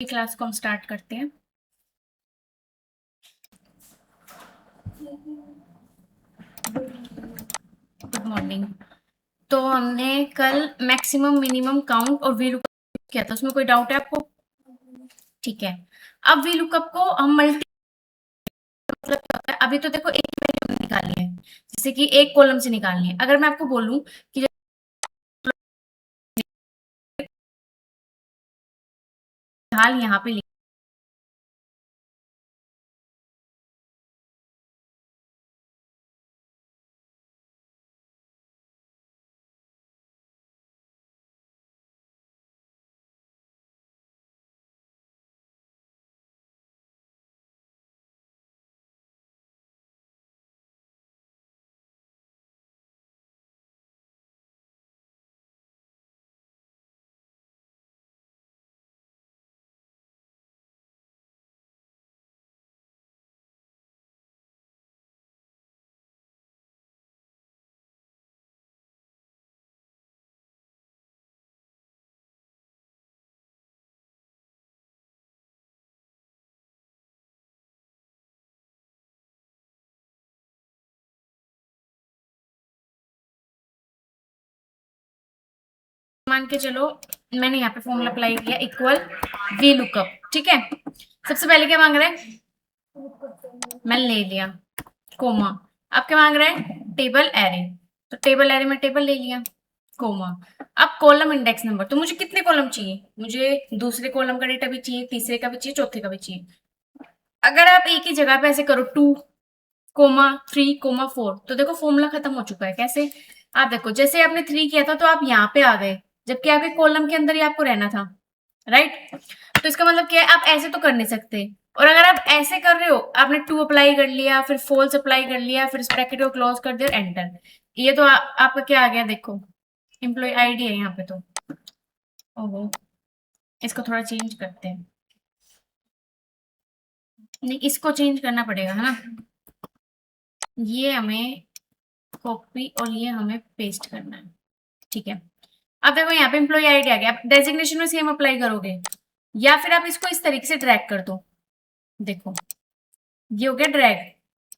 Class को हम start करते हैं। Good morning. तो हमने कल मैक्सिमम मिनिमम काउंट और वी लुकअप किया था, उसमें कोई डाउट है आपको? ठीक है। अब वी लुकअप को हम मल्टी मतलब क्या होता है, अभी तो देखो एक वैल्यू निकाली है, जैसे कि एक कॉलम से निकालनी है। अगर मैं आपको बोलूं कि हाल यहाँ पे मान के चलो मैंने यहाँ पे फॉर्मूला अप्लाई किया इक्वल वी लुकअप। ठीक है, सबसे पहले क्या मांग रहा है? मैंने ले लिया कोमा। अब क्या मांग रहा है? Table array. तो टेबल एरे में टेबल ले लिया कोमा। अब कॉलम इंडेक्स नंबर, तो मुझे कितने कॉलम चाहिए? मुझे दूसरे कॉलम का डेटा भी चाहिए, तीसरे का भी चाहिए, चौथे का भी चाहिए। अगर आप एक ही जगह पे ऐसे करो 2,3,4, तो देखो फॉर्मूला खत्म हो चुका है। कैसे? आप देखो, जैसे आपने 3 किया था तो आप यहाँ पे आ गए, जबकि आपके कॉलम के अंदर ही आपको रहना था, राइट? तो इसका मतलब क्या है, आप ऐसे तो कर नहीं सकते। और अगर आप ऐसे कर रहे हो, आपने 2 अप्लाई कर लिया, फिर फॉल्स अप्लाई कर लिया, फिर इस ब्रैकेट को क्लोज कर दिया और एंटर। ये तो आपका क्या आ गया? देखो एम्प्लॉय आईडी है यहाँ पे। तो ओहो, इसको थोड़ा चेंज करते हैं। नहीं, इसको चेंज करना पड़ेगा, है ना? ये हमें कॉपी और ये हमें पेस्ट करना है। ठीक है। अब देखो यहाँ पे एम्प्लॉय आईडी आ गया। आप डेजिग्नेशन में सेम अप्लाई करोगे, या फिर आप इसको इस तरीके से ड्रैग कर दो। देखो ये हो गया ड्रैग।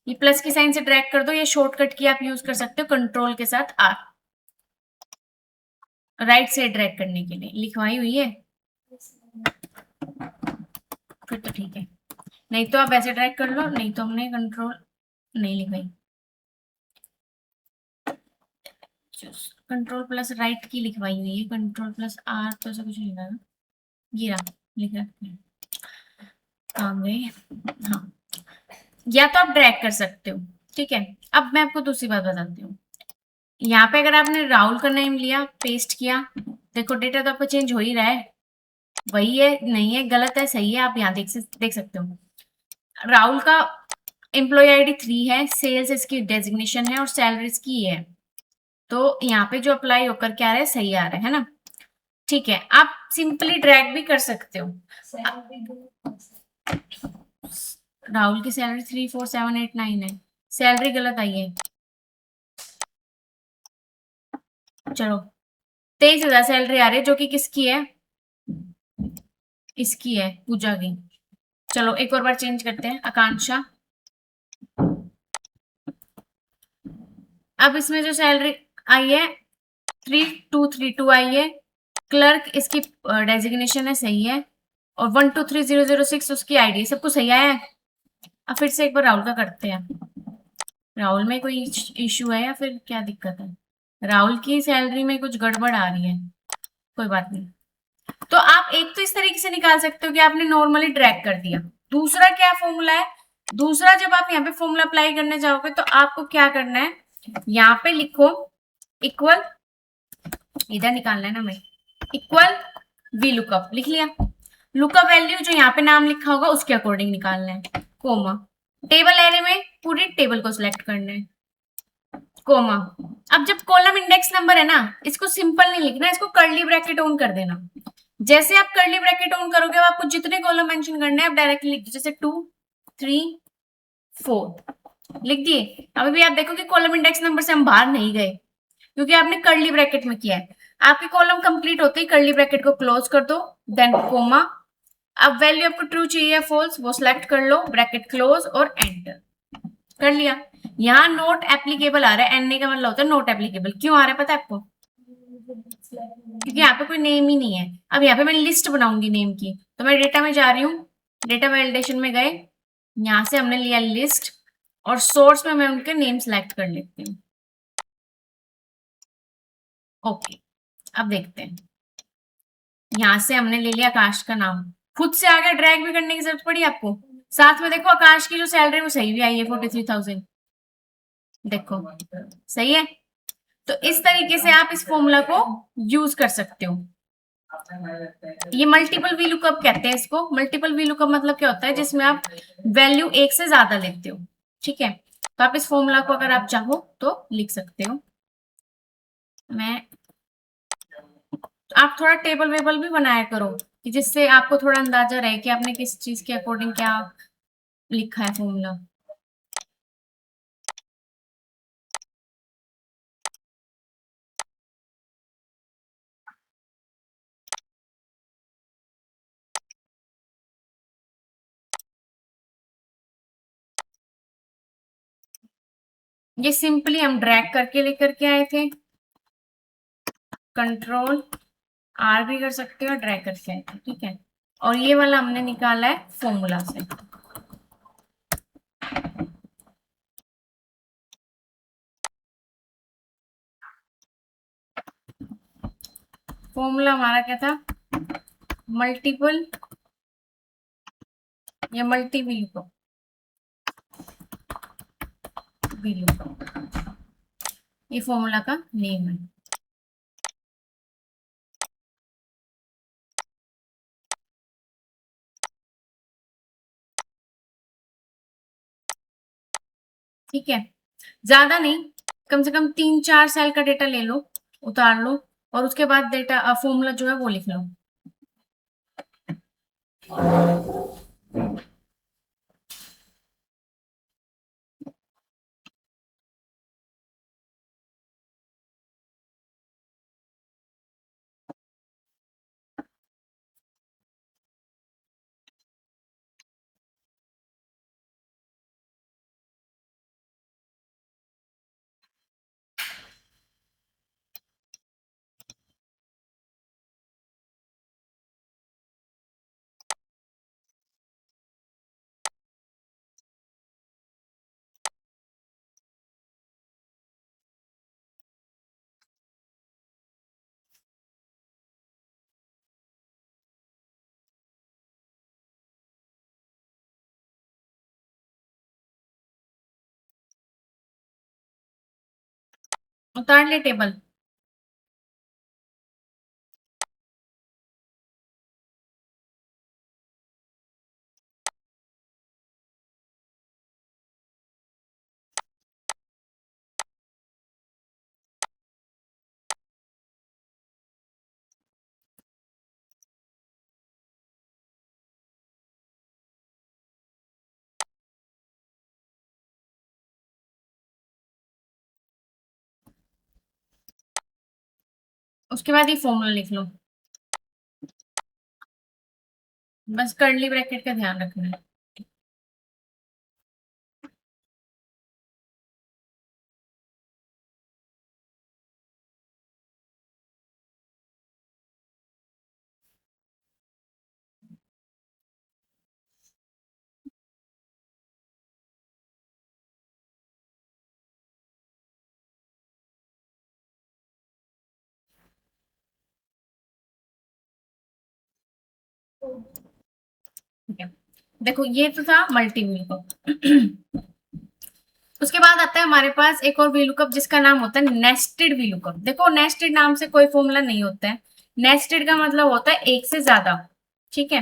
ये प्लस की साइन से ड्रैग कर दो। ये शॉर्टकट की आप यूज कर सकते हो कंट्रोल के साथ आर, राइट से ड्रैग करने के लिए। लिखवाई हुई है फिर तो ठीक है, नहीं तो आप ऐसे ड्रैग कर लो। नहीं तो हमने कंट्रोल नहीं लिखवाई, कंट्रोल प्लस राइट की लिखवाई हुई है। कंट्रोल प्लस आर तो ऐसा कुछ नहीं लिखा ना। ये रहा, लिखा काम गई। हाँ, या तो आप ड्रैग कर सकते हो। ठीक है। अब मैं आपको दूसरी बात बताती हूँ। यहाँ पे अगर आपने राहुल का नेम लिया, पेस्ट किया, देखो डेटा तो आपका चेंज हो ही रहा है। वही है, नहीं है, गलत है, सही है, आप यहाँ देख सकते हो। राहुल का एम्प्लॉय आईडी 3 है, सेल्स इसकी डेजिग्नेशन है और सैलरी इसकी है। तो यहाँ पे जो अप्लाई होकर क्या आ रहा है, सही आ रहा है ना? ठीक है। आप सिंपली ड्रैग भी कर सकते हो। राहुल की सैलरी 3,4,7,8,9 है, सैलरी गलत आई है। चलो 23,000 सैलरी आ रही है, जो कि किसकी है? इसकी है, पूजा की। चलो एक और बार चेंज करते हैं, आकांक्षा। अब इसमें जो सैलरी आई है 3,232 आई है। क्लर्क इसकी डेजिग्नेशन है, सही है। और 1,2,3,006 उसकी आईडी, सब कुछ सही आया है। अब फिर से एक बार राहुल का करते हैं। राहुल में कोई इश्यू है या फिर क्या दिक्कत है? राहुल की सैलरी में कुछ गड़बड़ आ रही है। कोई बात नहीं। तो आप एक तो इस तरीके से निकाल सकते हो कि आपने नॉर्मली ड्रैग कर दिया। दूसरा क्या फॉर्मूला है? दूसरा, जब आप यहाँ पे फॉर्मूला अप्लाई करने जाओगे तो आपको क्या करना है, यहाँ पे लिखो इक्वल, इधर निकालना है ना मैं, इक्वल वी लुकअप। लिख लिया। लुकअप वैल्यू जो यहाँ पे नाम लिखा होगा उसके अकॉर्डिंग निकालना है, कोमा। टेबल एरे में पूरी टेबल को सिलेक्ट करना है, कोमा। अब जब कॉलम इंडेक्स नंबर है ना, इसको सिंपल नहीं लिखना, इसको कर्ली ब्रैकेट ऑन कर देना। जैसे आप कर्ली ब्रैकेट ऑन करोगे, आपको जितने कॉलम मेंशन करने हैं आप डायरेक्टली लिख दो, जैसे 2, 3, 4 लिख दिए। अभी भी आप देखो कि कॉलम इंडेक्स नंबर से हम बाहर नहीं गए, क्योंकि आपने कर्ली ब्रैकेट में किया है। आपके कॉलम कंप्लीट होते ही कर्ली ब्रैकेट को क्लोज कर दो, देन कोमा, अब वैल्यू आपको ट्रू चाहिए या फॉल्स, वो सिलेक्ट कर लो, ब्रैकेट क्लोज और एंटर कर लिया। यहाँ नोट एप्लीकेबल आ रहा है, एनए का मतलब होता है नोट एप्लीकेबल। क्यों आ रहा है पता है आपको? क्योंकि यहाँ पे कोई नेम ही नहीं है। अब यहाँ पे मैं लिस्ट बनाऊंगी नेम की, तो मैं डेटा में जा रही हूँ, डेटा वैलिडेशन में गए, यहाँ से हमने लिया लिस्ट, और सोर्स में मैं उनके नेम सेलेक्ट कर लेती हूँ। ओके, अब देखते हैं। यहाँ से हमने ले लिया आकाश का नाम, खुद से आगे ड्रैग भी करने की जरूरत पड़ी आपको? साथ में देखो आकाश की जो सैलरी वो सही भी आई है 43,000, देखो सही है। तो इस तरीके से आप इस फॉर्मूला को यूज कर सकते हो। ये मल्टीपल वी लुकअप कहते हैं इसको। मल्टीपल वी लुकअप मतलब क्या होता है, जिसमें आप वैल्यू एक से ज्यादा लेते हो। ठीक है, तो आप इस फॉर्मूला को अगर आप चाहो तो लिख सकते हो। मैं आप थोड़ा टेबल वेबल भी बनाया करो, कि जिससे आपको थोड़ा अंदाजा रहे कि आपने किस चीज के अकॉर्डिंग क्या लिखा है फॉर्मूला। ये सिंपली हम ड्रैग करके लेकर के आए थे, कंट्रोल आर भी कर सकते हो, ड्रैग करके आए थे, ठीक है। और ये वाला हमने निकाला है फॉर्मूला से। फॉर्मूला हमारा क्या था? मल्टीपल या मल्टी VLOOKUP, ये फॉर्मूला का नेम है। ठीक है, ज्यादा नहीं, कम से कम 3-4 सेल का डेटा ले लो, उतार लो, और उसके बाद डेटा फॉर्मूला जो है वो लिख लो। उतार ले टेबल। उसके बाद ये फॉर्मूला लिख लो, बस कर्ली ब्रैकेट का ध्यान रखना है। ठीक है, देखो ये तो था मल्टी VLOOKUP। उसके बाद आता है हमारे पास एक और VLOOKUP जिसका नाम होता है नेस्टेड VLOOKUP। देखो नेस्टेड नाम से कोई फॉर्मूला नहीं होता है, नेस्टेड का मतलब होता है एक से ज्यादा। ठीक है,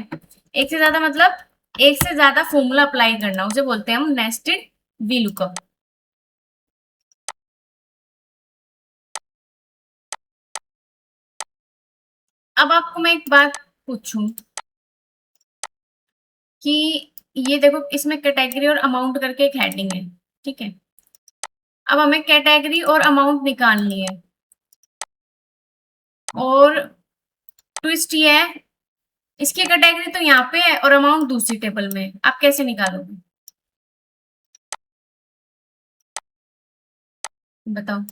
एक से ज्यादा मतलब एक से ज्यादा फॉर्मूला अप्लाई करना, उसे बोलते हैं हम नेस्टेड VLOOKUP। अब आपको मैं एक बात पूछूं कि ये देखो इसमें कैटेगरी और अमाउंट करके एक हेडिंग है, ठीक है। अब हमें कैटेगरी और अमाउंट निकालनी है, और ट्विस्ट ये है इसकी कैटेगरी तो यहाँ पे है और अमाउंट दूसरी टेबल में है, आप कैसे निकालोगे बताओ।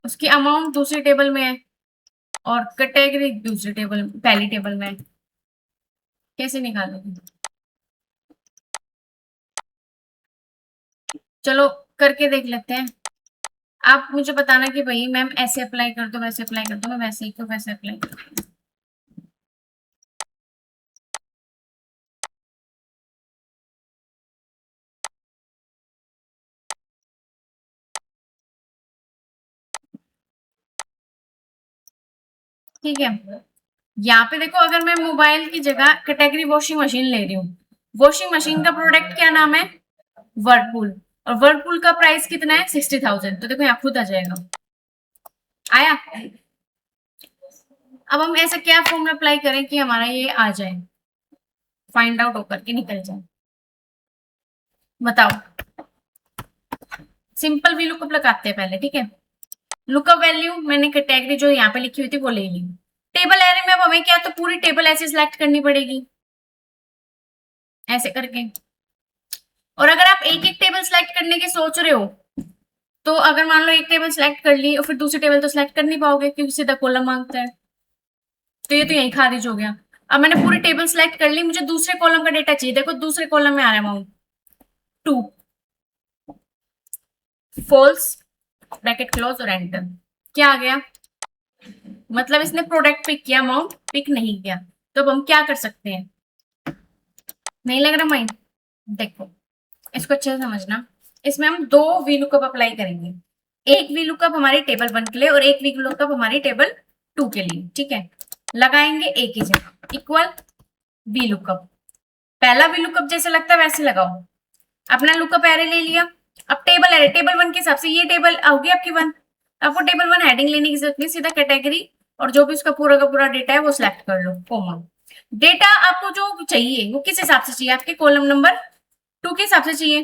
उसकी अमाउंट दूसरी टेबल में है और कैटेगरी दूसरी टेबल पहली टेबल में है, कैसे निकालोगे। चलो करके देख लेते हैं। आप मुझे बताना कि भाई मैम ऐसे अप्लाई कर दो वैसे अप्लाई कर दो, मैं वैसे ही को वैसे अप्लाई कर दूँ। ठीक है, यहाँ पे देखो अगर मैं मोबाइल की जगह कैटेगरी वॉशिंग मशीन ले रही हूँ, वॉशिंग मशीन का प्रोडक्ट क्या नाम है, वर्लपूल, और वर्लपूल का प्राइस कितना है 60,000, तो देखो यहाँ खुद आ जाएगा। आया। अब हम ऐसा क्या फॉर्मूला अप्लाई करें कि हमारा ये आ जाए, फाइंड आउट होकर के निकल जाए, बताओ। सिंपल वी लुकअप लगाते हैं पहले, ठीक है। लुकअप वैल्यू मैंने कैटेगरी जो यहाँ पे लिखी हुई थी वो ले ली। टेबल एरे में अब हमें क्या, तो पूरी टेबल ऐसे सिलेक्ट करनी पड़ेगी ऐसे करके। और अगर आप एक एक टेबल सिलेक्ट करने की सोच रहे हो, तो अगर मान लो एक टेबल सिलेक्ट कर ली और फिर दूसरी टेबल तो सिलेक्ट कर नहीं पाओगे क्योंकि सीधा कॉलम मांगता है, तो ये तो यही खारिज हो गया। अब मैंने पूरी टेबल सिलेक्ट कर ली, मुझे दूसरे कॉलम का डेटा चाहिए, देखो दूसरे कॉलम में आ रहा है अमाउंट 2, फॉल्स, ब्रैकेट क्लोज और एंटर। क्या आ गया, मतलब इसने प्रोडक्ट पिक किया, अमाउंट पिक नहीं किया। तो अब हम क्या कर सकते हैं, नहीं लग रहा माइंड, देखो इसको अच्छे से समझना। इसमें हम दो वी लुकअप अप्लाई करेंगे, एक वी लुकअप हमारी टेबल 1 के लिए और एक वी लुकअप हमारी टेबल 2 के लिए, ठीक है। लगाएंगे एक ही जगह, इक्वल वी लुकअप, पहला वी लुकअप जैसे लगता है वैसे लगाओ। अपना लुकअप एरे ले लिया, अब टेबल एरे टेबल 1 के हिसाब से ये टेबल होगी आपकी 1, आपको टेबल 1 हेडिंग लेने की जरूरत नहीं, सीधा कैटेगरी और जो भी उसका पूरा का पूरा डेटा है वो सिलेक्ट कर लो, कॉमा। डेटा आपको जो चाहिए वो किस हिसाब से चाहिए, आपके कॉलम नंबर 2 के हिसाब से चाहिए,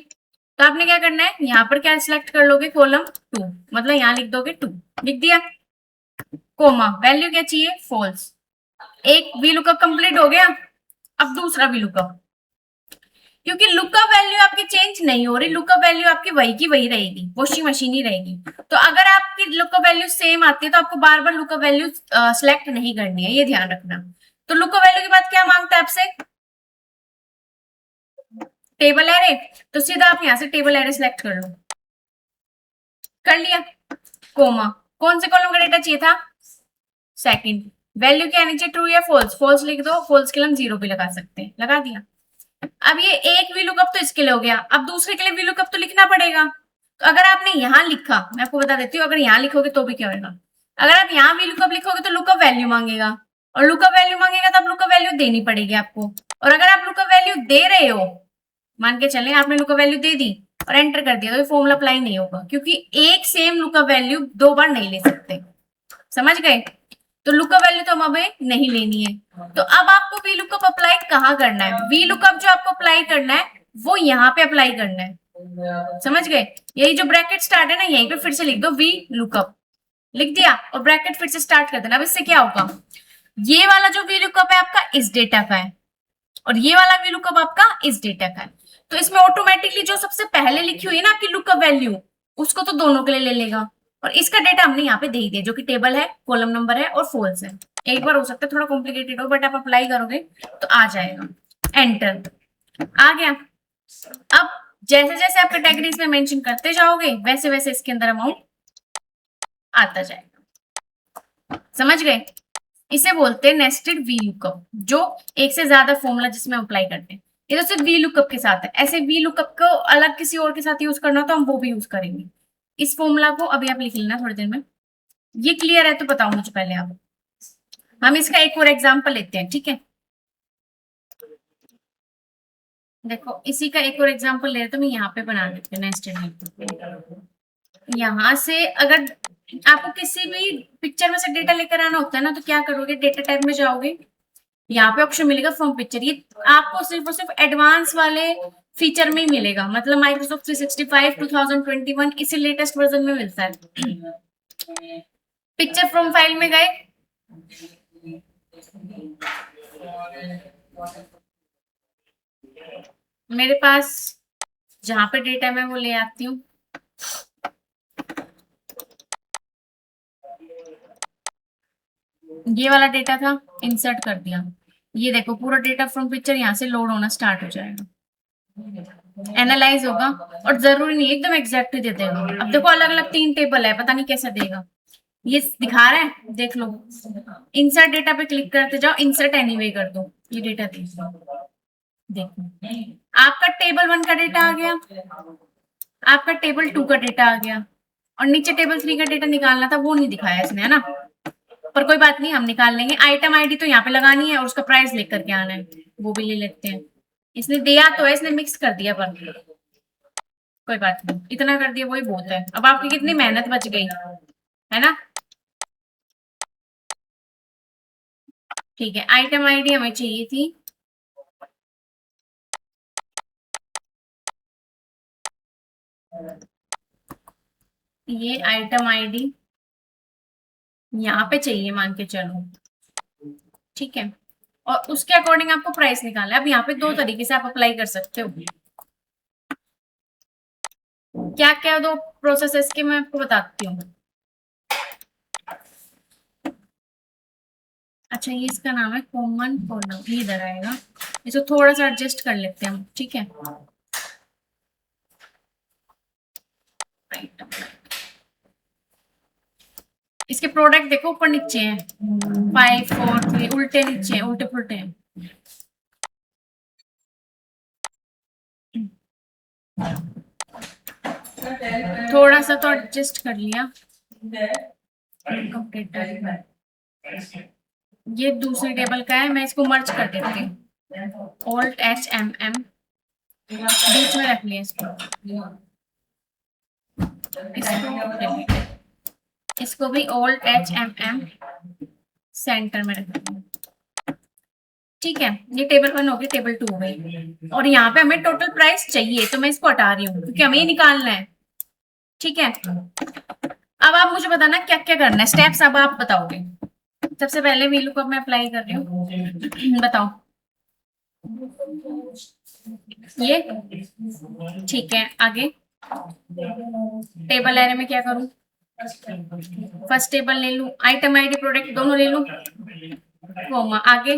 तो आपने क्या करना है, यहाँ पर क्या सिलेक्ट कर लोगे, कॉलम 2, मतलब यहाँ लिख दोगे 2, लिख दिया, कोमा, वैल्यू क्या चाहिए, फॉल्स। एक वी लुकअप कंप्लीट हो गया। अब दूसरा वी लुकअप, क्योंकि लुकअप वैल्यू आपकी चेंज नहीं हो रही, लुकअप वैल्यू आपकी वही की वही रहेगी, वॉशिंग मशीन ही रहेगी। तो अगर आपकी लुकअप वैल्यू सेम आती है तो आपको बार बार लुकअप वैल्यू सिलेक्ट नहीं करनी है, ये ध्यान रखना। तो लुकअप वैल्यू के बाद क्या मांगता है आपसे, टेबल एरे, तो सीधा आप यहाँ से टेबल एरे सिलेक्ट कर लो, कर लिया, कोमा, कौन से कॉलम का डेटा चाहिए था, सेकंड, वैल्यू क्या आनी चाहिए, ट्रू या फॉल्स, फॉल्स लिख दो, फॉल्स के लिए हम 0 भी लगा सकते हैं, लगा दिया। अब ये एक वी लुकअप तो इसके लिए हो गया, अब दूसरे के लिए वी लुकअप तो लिखना पड़ेगा। तो अगर आपने यहाँ लिखा, मैं आपको बता देती हूँ, अगर यहाँ लिखोगे तो भी क्या होगा, अगर आप यहाँ वी लुकअप लिखोगे तो लुकअप वैल्यू मांगेगा, और लुकअप वैल्यू मांगेगा तो आप लुकअप वैल्यू देनी पड़ेगी आपको। और अगर आप लुकअप वैल्यू दे रहे हो, मान के चलें आपने लुकअप वैल्यू दे दी और एंटर कर दिया, तो ये फॉर्मूला अप्लाई नहीं होगा, क्योंकि एक सेम लुकअप वैल्यू 2 बार नहीं ले सकते, समझ गए। तो लुकअप वैल्यू तो हम हमें नहीं लेनी है। तो अब आपको वी लुकअप अप्लाई कहाँ करना है, वी लुकअप जो आपको अप्लाई करना है वो यहाँ पे अप्लाई करना है, समझ गए। यही जो ब्रैकेट स्टार्ट है ना, यहीं पे फिर से लिख दो वी लुकअप, लिख दिया और ब्रैकेट फिर से स्टार्ट कर देना। अब इससे क्या होगा, ये वाला जो वी लुकअप है आपका इस डेटा का है और ये वाला वी लुकअप आपका इस डेटा का है, तो इसमें ऑटोमेटिकली जो सबसे पहले लिखी हुई है ना आपकी लुकअप वैल्यू, उसको तो दोनों के लिए ले लेगा, और इसका डेटा हमने यहाँ पे दे ही दिया जो कि टेबल है, कॉलम नंबर है और फॉल्स है। एक बार हो सकता है थोड़ा कॉम्प्लिकेटेड हो, बट आप अप्लाई करोगे तो आ जाएगा, एंटर, आ गया। अब जैसे जैसे आप कैटेगरीज में मेंशन करते जाओगे वैसे वैसे इसके अंदर अमाउंट आता जाएगा, समझ गए। इसे बोलते हैं नेस्टेड वी लुकअप, जो एक से ज्यादा फॉर्मूला जिसमें अप्लाई करते हैं। ये तो सिर्फ वी लुकअप के साथ है, ऐसे वी लुकअप को अलग किसी और के साथ यूज करना तो हम वो भी यूज करेंगे। इस फॉर्मूला को अभी आप लिख लेना थोड़ी देर में, ये क्लियर है तो बताओ मुझे पहले आप। हम इसका एक और एग्जांपल लेते हैं, ठीक है। देखो इसी का एक और एग्जांपल ले रहे तो मैं यहाँ पे बना देती हूँ नेस्टेड। यहाँ से अगर आपको किसी भी पिक्चर में से डेटा लेकर आना होता है ना, तो क्या करोगे, डेटा टाइप में जाओगे, यहाँ पे ऑप्शन मिलेगा फ्रॉम पिक्चर, ये आपको सिर्फ और सिर्फ एडवांस वाले फीचर में ही मिलेगा, मतलब माइक्रोसॉफ्ट 365 2021 इसी लेटेस्ट वर्जन में मिलता है। पिक्चर फ्रॉम फाइल में गए, मेरे पास जहां पे डेटा मैं वो ले आती हूँ। ये वाला डेटा था, इंसर्ट कर दिया। ये देखो पूरा डेटा फ्रॉम पिक्चर यहाँ से लोड होना स्टार्ट हो जाएगा, एनालाइज होगा, और जरूरी नहीं एकदम एग्जैक्ट ही दे देगा। अब देखो अलग अलग 3 टेबल है, पता नहीं कैसे देगा। ये दिखा रहा है, देख लो। इंसर्ट डेटा पे क्लिक करते जाओ, इंसर्ट एनीवे कर दो, ये डेटा देखो। आपका टेबल 1 का डेटा आ गया, आपका टेबल 2 का डेटा आ गया, और नीचे टेबल 3 का डेटा निकालना था, वो नहीं दिखाया इसने, है ना। पर कोई बात नहीं, हम निकाल लेंगे। आइटम आईडी तो यहाँ पे लगानी है और उसका प्राइस लेकर के आना है, वो भी ले लेते हैं। इसने दिया तो है, इसने मिक्स कर दिया, पर कोई बात नहीं, इतना कर दिया वही बहुत है। अब आपकी कितनी मेहनत बच गई, है ना। ठीक है, आइटम आईडी हमें चाहिए थी, ये आइटम आईडी यहाँ पे चाहिए मान के चलो, ठीक है। और उसके अकॉर्डिंग आपको प्राइस निकालना है। अब यहाँ पे 2 तरीके से आप अप्लाई कर सकते हो। क्या क्या 2 प्रोसेस इसके मैं आपको बताती हूँ। अच्छा, ये इसका नाम है कॉमन कॉलम, ये इधर आएगा। इसको थोड़ा सा एडजस्ट कर लेते हैं हम, ठीक है। इसके प्रोडक्ट देखो ऊपर नीचे हैं, 5 4 3, उल्टे नीचे हैं, उल्टे पुल्टे हैं। थोड़ा सा तो एडजस्ट कर लिया। ये दूसरी टेबल का है, मैं इसको मर्ज कर देती हूँ। ऑल्ट HMM बीच में रख लिया इसको भी ऑल्ट HMM सेंटर में रख लिया, ठीक है। ये टेबल 1 होगी, टेबल 2 हो गई। और यहाँ पे हमें टोटल प्राइस चाहिए, तो मैं इसको हटा रही हूँ क्योंकि हमें ये निकालना है, ठीक है। अब आप मुझे बताना क्या क्या करना है, स्टेप्स अब आप बताओगे। सबसे पहले वीलू को मैं अप्लाई कर रही हूँ, बताओ। ये ठीक है, आगे टेबल एरे में क्या करूं, फर्स्ट टेबल ले लूं, आइटम आईडी प्रोडक्ट दोनों ले लूं, कोमा, आगे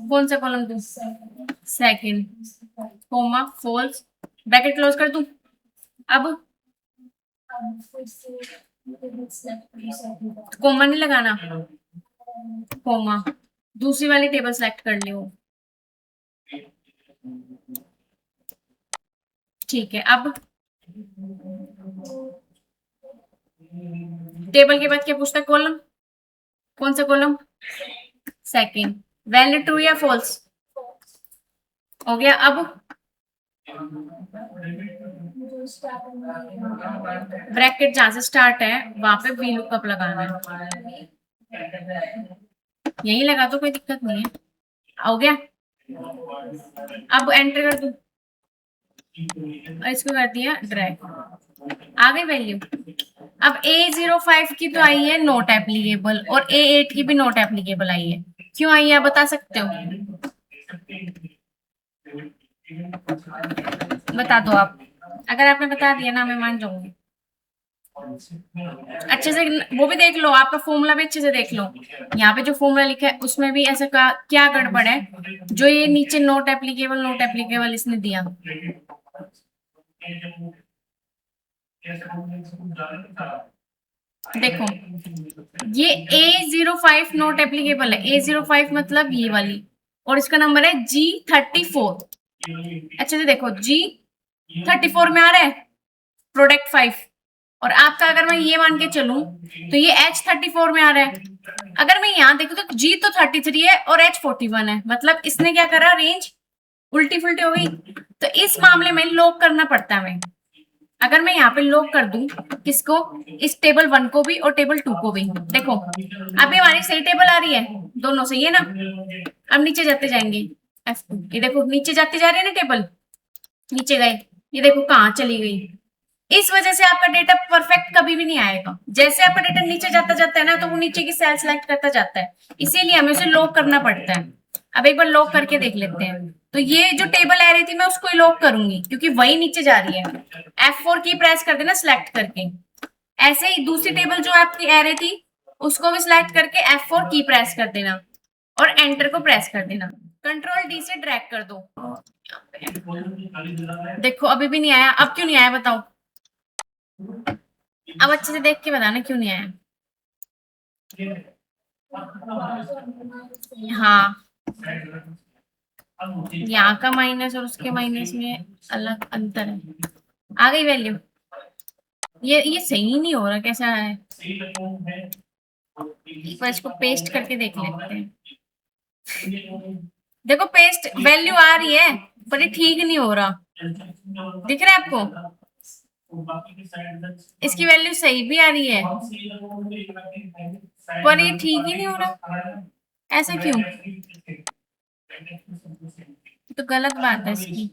कौन सा कॉलम दूं, second, comma, false, bracket close कर दूं। अब कोमा नहीं लगाना, कोमा, दूसरी वाली टेबल सेलेक्ट कर लियो, ठीक है। अब टेबल के बाद क्या पूछता है, कॉलम, कौन सा कॉलम, सेकंड, वैल्यू ट्रू या फॉल्स, हो गया। अब ब्रैकेट जहां से स्टार्ट है वहां पे वी लुकअप लगाना है, यही लगा तो कोई दिक्कत नहीं है, हो गया। अब एंटर कर दूं और इसको कर दिया ड्रैग, आ गई वैल्यू। अब A05 की तो आई है नॉट एप्लीकेबल, और A8 की भी नॉट एप्लीकेबल आई है, क्यों आई है बता सकते हो, बता दो आप। अगर आपने बता दिया ना, मैं मान जाऊंगी। अच्छे से वो भी देख लो, आपका फॉर्मूला भी अच्छे से देख लो। यहाँ पे जो फॉर्मूला लिखा है उसमें भी ऐसा क्या गड़बड़ है, जो ये नीचे नोट एप्लीकेबल इसने दिया। देखो, ये A05 नोट एप्लीकेबल है, A05 मतलब ये वाली, और इसका नंबर है G34। अच्छे से देखो, G34 में आ रहा है प्रोडक्ट 5, और आपका अगर मैं ये मान के चलूं तो ये H34 में आ रहा है। अगर मैं यहाँ देखूं तो G तो 33 है और H41 है, मतलब इसने क्या करा, रेंज उल्टी फुल्टी हो गई। तो इस मामले में लॉक करना पड़ता है हमें। अगर मैं यहाँ पे लॉक कर दूं किसको, इस टेबल 1 को भी और टेबल 2 को भी, देखो अभी हमारी सही टेबल आ रही है, दोनों सही है ना। अब नीचे जाते जाएंगे, F2, ये देखो नीचे जाती जा रही है ना टेबल, नीचे गए, ये देखो कहाँ चली गई, इस वजह से आपका डेटा परफेक्ट कभी भी नहीं आएगा। जैसे आपका डेटा नीचे जाता जाता है ना, तो वो नीचे की सेल सेलेक्ट करता जाता है, इसीलिए हमें उसे लॉक करना पड़ता है। अब एक बार लॉक करके देख लेते हैं। तो ये जो टेबल आ रही थी मैं उसको ही लॉक करूंगी, क्योंकि वही नीचे जा रही है। F4 की प्रेस कर देना सिलेक्ट करके। ऐसे ही दूसरी टेबल जो आपकी आ रही थी उसको भी सिलेक्ट करके F4 की प्रेस कर देना और एंटर को प्रेस कर देना। कंट्रोल डी से ड्रैग कर दो। देखो अभी भी नहीं आया। अब क्यों नहीं आया बताओ? अब अच्छे से देख के बताना क्यों नहीं आया। हाँ, यहाँ का माइनस और उसके माइनस में अलग अंतर है। आ गई वैल्यू। ये सही नहीं हो रहा, कैसा है? एक बार इसको पेस्ट करके देख लेते हैं। देखो पेस्ट वैल्यू आ रही है, पर ये ठीक नहीं हो रहा। दिख रहा है आपको? इसकी वैल्यू सही भी आ रही है, पर ये ठीक ही नहीं हो रहा। ऐसा क्यों? तो गलत बात है इसकी।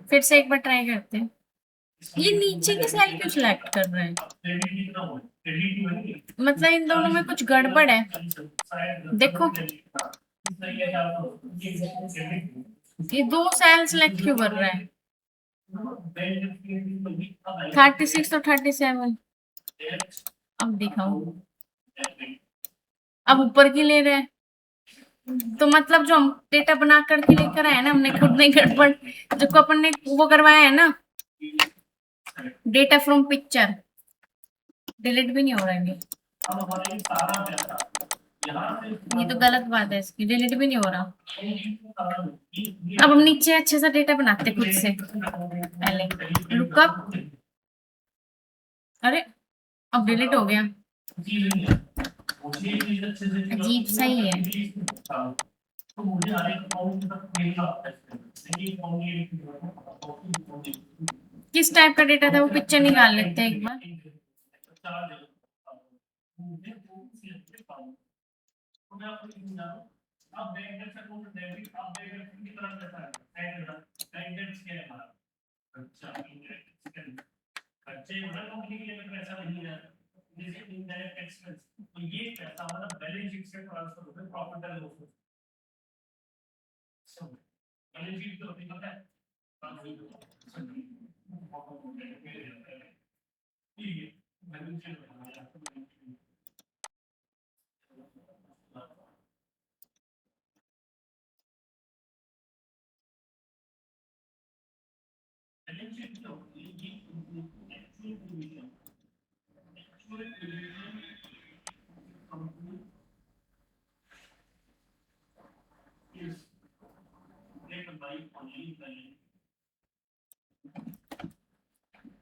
फिर से एक बार ट्राई करते हैं। ये नीचे की सेल क्यों सिलेक्ट कर रहे हैं? मतलब इन दोनों में कुछ गड़बड़ है। देखो ये दो सेल सिलेक्ट क्यों कर रहा है? 36 और 37। अब दिखाओ। अब ऊपर की ले रहे हैं। तो मतलब जो हम डेटा बना करके लेकर आए ना, हमने खुद नहीं गड़बड़, जो को अपन ने वो करवाया है ना, डेटा फ्रॉम पिक्चर, डिलीट भी नहीं हो रहा है ये तो गलत बात है, इसकी डिलीट भी नहीं हो रहा। अब हम नीचे अच्छे सा डेटा बनाते खुद से। पहले लुकअप, अरे अब डिलीट हो गया। अजीब सा ही है। किस टाइप का डेटा था वो पिक्चर निकाल लेते हैं एक बार।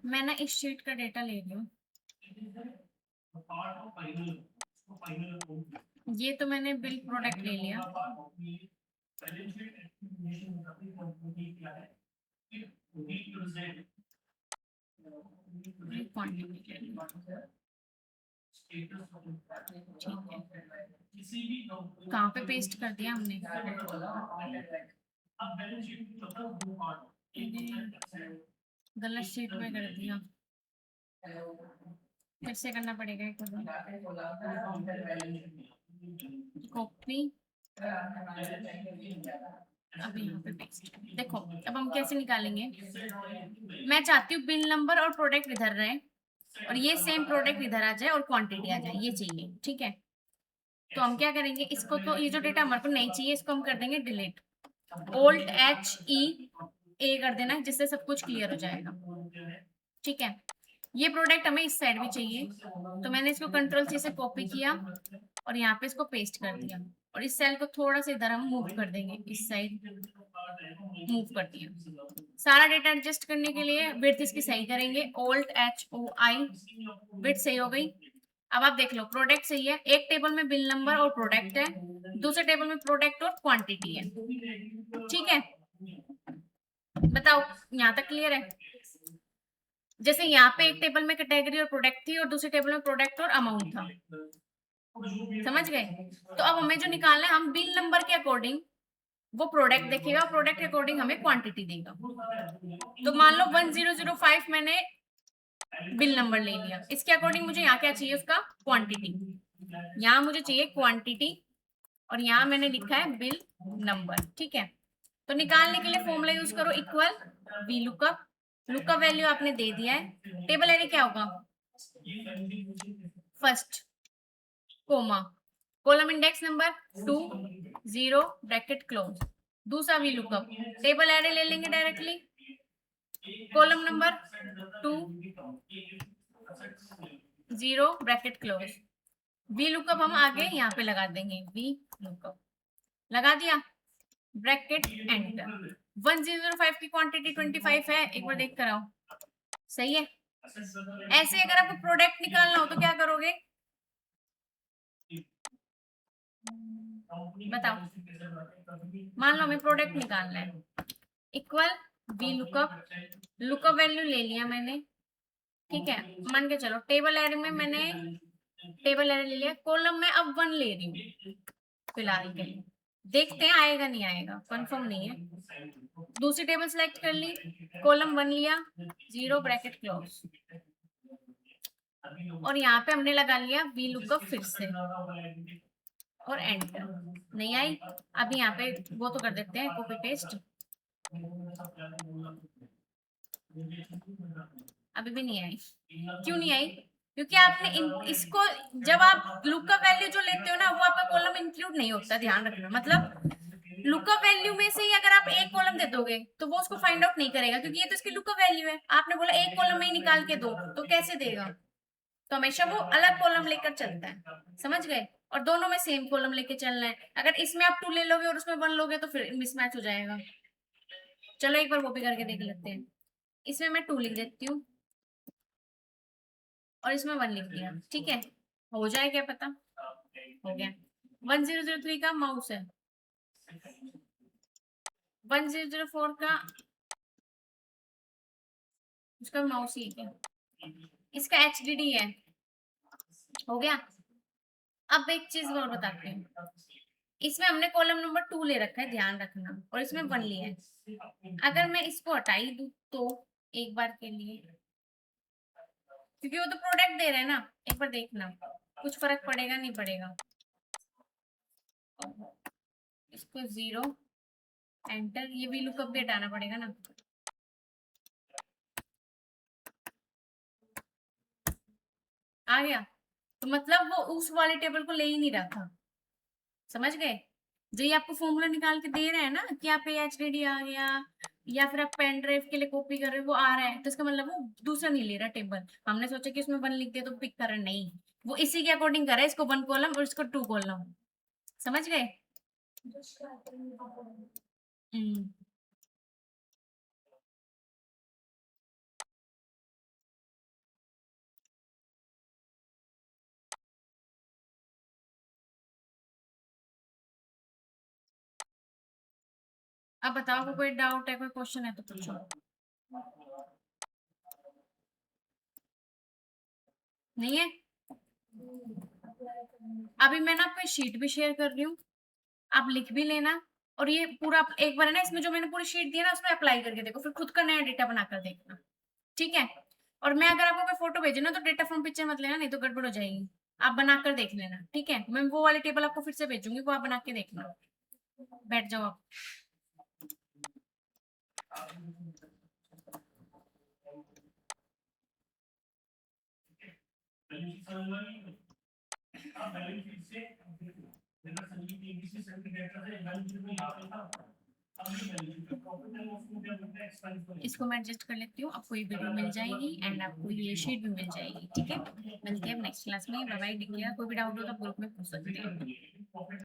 मैं ना इस शीट का डेटा ले रही हूँ। ये तो मैंने बिल प्रोडक्ट ले लिया। कहाँ पे पेस्ट कर दिया हमने? गलत शीट में कर दिया, फिर से करना पड़ेगा एक बार। कॉपी, अब यहाँ पे पेस्ट। देखो अब हम कैसे निकालेंगे। मैं चाहती हूँ बिल नंबर और प्रोडक्ट इधर रहे और ये सेम प्रोडक्ट इधर आ जाए और क्वांटिटी आ जाए, ये चाहिए। ठीक है, तो हम क्या करेंगे, इसको तो ये जो डेटा हमारे को नहीं चाहिए इसको हम कर देंगे डिलीट। Alt+H+E कर देना, जिससे सब कुछ क्लियर हो जाएगा। ठीक है, ये प्रोडक्ट हमें इस साइड भी चाहिए, तो मैंने इसको Ctrl+C से कॉपी किया और यहाँ पे इसको पेस्ट कर दिया और इस सेल को थोड़ा सा इधर हम मूव कर देंगे, इस साइड मूव कर दिया। सारा डेटा एडजस्ट करने के लिए विड्थ इसकी सही करेंगे, Alt+HOI, विड्थ सही हो गई। अब आप देख लो प्रोडक्ट सही है, एक टेबल में बिल नंबर और प्रोडक्ट है, दूसरे टेबल में प्रोडक्ट और क्वांटिटी है। ठीक है, बताओ यहाँ तक क्लियर है? जैसे यहाँ पे एक टेबल में कैटेगरी और प्रोडक्ट थी और दूसरे टेबल में प्रोडक्ट और अमाउंट था, समझ गए? तो अब हमें जो निकालना है, हम बिल नंबर के अकॉर्डिंग वो प्रोडक्ट देखेगा, प्रोडक्ट के अकॉर्डिंग हमें क्वांटिटी देगा। तो मान लो 1005 मैंने बिल नंबर ले लिया, इसके अकॉर्डिंग मुझे यहाँ क्या चाहिए, उसका क्वांटिटी। यहाँ मुझे चाहिए क्वांटिटी और यहाँ मैंने लिखा है बिल नंबर, ठीक है। तो निकालने के लिए फॉर्मूला यूज करो, equal V lookup, lookup value आपने दे दिया है, टेबल एरे क्या होगा, first comma, column index number 2 0 bracket close, दूसरा वी लुकअप, टेबल एरे ले लेंगे directly, column number 2 0 bracket close, V lookup हम आगे यहाँ पे लगा देंगे, वी लुकअप लगा दिया, ब्रैकेट एंटर। 1005 की क्वांटिटी 25 है, एक बार देख कर आओ, सही है। ऐसे अगर आपको प्रोडक्ट निकालना हो तो क्या करोगे, बताओ। मान लो हमें प्रोडक्ट निकालना है, equal V lookup, lookup value ले लिया मैंने, ठीक है। मान के चलो टेबल एरे में मैंने टेबल एरे ले लिया, कॉलम में अब 1 ले रही हूँ फिलहाल के लिए, देखते हैं आएगा नहीं आएगा, कंफर्म नहीं है। दूसरी टेबल सेलेक्ट कर ली, कॉलम 1 लिया, 0 ब्रैकेट क्लोज, और यहाँ पे हमने लगा लिया वी लुकअप फिर से और एंटर। नहीं आई, अभी यहाँ पे वो तो कर देते हैं कॉपी पेस्ट, अभी भी नहीं आई। क्यों नहीं आई, क्योंकि आपने इसको, जब आप लुकअप वैल्यू जो लेते हो ना, वो आपका कॉलम इंक्लूड नहीं होता, ध्यान रखना। मतलब लुकअप वैल्यू में से ही अगर आप एक कॉलम दे दोगे तो वो उसको फाइंड आउट नहीं करेगा, क्योंकि ये तो इसकी लुकअप वैल्यू है। आपने बोला एक कॉलम में ही निकाल के दो, तो कैसे देगा, तो हमेशा वो अलग कॉलम लेकर चलता है, समझ गए। और दोनों में सेम कॉलम लेके चलना है, अगर इसमें आप 2 ले लोगे और उसमें 1 लोगे तो फिर मिसमैच हो जाएगा। चलो एक बार वो भी करके देख लेते हैं, इसमें मैं 2 लिख देती हूँ और इसमें 1 लिख दिया, ठीक है। हो जाए क्या पता, हो गया। 1003 का माउस है, 1004 का उसका माउस ही है, इसका HDD है, हो गया। अब एक चीज और बताते हैं, इसमें हमने कॉलम नंबर 2 ले रखा है, ध्यान रखना, और इसमें 1 लिया है। अगर मैं इसको हटा ही दूं तो एक बार के लिए, क्योंकि वो तो प्रोडक्ट दे रहे हैं ना, एक बार देखना कुछ फर्क पड़ेगा नहीं पड़ेगा। इसको 0 एंटर, ये भी लुकअप भी हटाना पड़ेगा ना, आ गया। तो मतलब वो उस वाले टेबल को ले ही नहीं रहा था, समझ गए। जो ये आपको फॉर्मूला निकाल के दे रहे हैं ना कि आप HDD आ गया, या फिर आप पेन ड्राइव के लिए कॉपी कर रहे हो, वो आ रहा है, तो इसका मतलब वो दूसरा नहीं ले रहा टेबल। हमने सोचा कि उसमें 1 लिख दिया तो पिक कर रहा, नहीं, वो इसी के अकॉर्डिंग कर रहा है, इसको 1 कॉलम और इसको 2 कॉलम, समझ गए। हम्म, अब बताओ को कोई डाउट है, कोई क्वेश्चन है तो पूछो। नहीं है, अभी मैं ना आपको शीट भी शेयर कर रही हूँ, आप लिख भी लेना, और ये पूरा एक बार है ना, इसमें जो मैंने पूरी शीट दी है ना, उसमें अप्लाई करके देखो, फिर खुद का नया डेटा बनाकर देखना, ठीक है। और मैं अगर आपको कोई फोटो भेजू ना, तो डेटा फ्रॉम पिक्चर मत लेना, नहीं तो गड़बड़ हो जाएगी। आप बनाकर देख लेना, ठीक है। मैं वो वाली टेबल आपको फिर से भेजूंगी, वो आप बना के देखना। बैठ जाओ आप। इसको मैं एडजस्ट कर लेती हूँ, आपको ये वीडियो मिल जाएगी एंड आपको ये शीट भी मिल जाएगी, ठीक है। मिलते हैं नेक्स्ट क्लास में, बाय बाय, टेक केयर। कोई भी डाउट हो तो ग्रुप में पूछ सकते हैं।